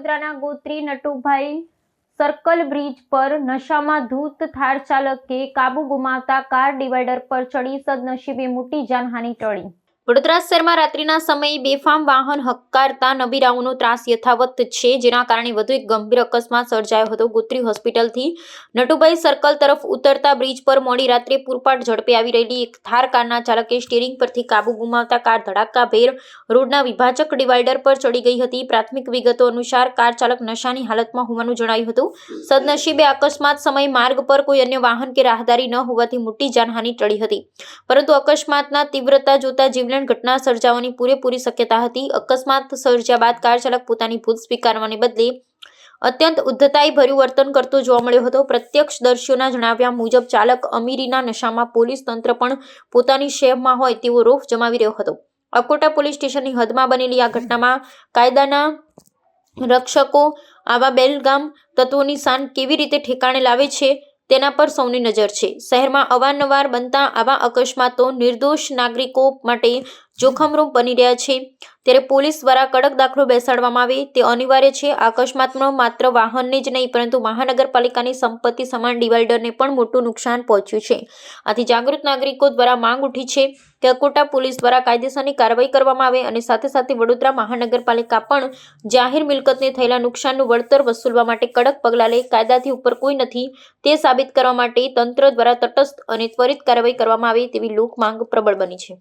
વડોદરાના Gotri Natubhai circle bridge પર નશામાં ધૂત થાર ચાલકે કાબુ ગુમાવતા કાર ડિવાઈડર પર ચડી સદનસીબે મોટી જાનહાનિ ટળી। વડોદરા શહેરમાં રાત્રિના સમયે બેફામ વાહન હંકારતા નબીરાઓનો ત્રાસ યથાવત છે, જેના કારણે વધુ એક ગંભીર અકસ્માત સર્જાયો હતો। ગોત્રી હોસ્પિટલથી નટુભાઈ સર્કલ તરફ ઉતરતા બ્રિજ પર મોડી રાત્રે પૂરપાટ ઝડપે આવી રહેલી એક થાર કારના ચાલકે સ્ટીયરિંગ પરથી કાબુ ગુમાવતા કાર ધડાકાભેર રોડના વિભાજક ડિવાઈડર પર ચડી ગઈ હતી। પ્રાથમિક વિગતો અનુસાર કાર ચાલક નશાની હાલતમાં હોવાનું જણાયું હતું। સદનસીબે અકસ્માત સમયે માર્ગ પર કોઈ અન્ય વાહન કે રાહદારી ન હોવાથી મોટી જાનહાનિ ટળી હતી, પરંતુ અકસ્માતના તીવ્રતા જોતા ઘટના સર્જાવાની પૂરેપૂરી શક્યતા હતી। અકસ્માત સર્જ્યા બાદ કાર ચાલક પોતાની ભૂલ સ્વીકારવાને બદલે અત્યંત ઉદ્ધતાઈભર્યું વર્તન કરતો જોવા મળ્યો હતો। પ્રત્યક્ષદર્શીઓના જણાવ્યા મુજબ ચાલક અમીરીના નશામાં પોલીસ તંત્ર પણ પોતાની શેહમાં હોય તેવો રોફ જમાવી રહ્યો હતો। અકોટા પોલીસ સ્ટેશનની હદમાં બનેલી આ ઘટનામાં કાયદાના રક્ષકો આવા બેલગામ તત્વોની શાન કેવી રીતે ઠેકાણે લાવે છે તેના પર સૌની નજર છે। શહેરમાં અવારનવાર બનતા આવા અકસ્માતો નિર્દોષ નાગરિકો માટે જોખમરૂપ બની રહ્યા છે, ત્યારે પોલીસ દ્વારા કડક દાખલો બેસાડવામાં આવે તે અનિવાર્ય છે। આ અકસ્માતમાં માત્ર વાહનને જ નહીં પરંતુ મહાનગરપાલિકાની સંપત્તિ સમાન ડિવાઈડરને પણ મોટું નુકસાન પહોંચ્યું છે। આથી જાગૃત નાગરિકો દ્વારા માંગ ઉઠી છે કે અકોટા પોલીસ દ્વારા કાયદેસરની કાર્યવાહી કરવામાં આવે અને સાથે સાથે વડોદરા મહાનગરપાલિકા પણ જાહેર મિલકતને થયેલા નુકસાનનું વળતર વસૂલવા માટે કડક પગલાં લે। કાયદાથી ઉપર કોઈ નથી તે સાબિત કરવા માટે તંત્ર દ્વારા તટસ્થ અને ત્વરિત કાર્યવાહી કરવામાં આવે તેવી લોક માંગ પ્રબળ બની છે।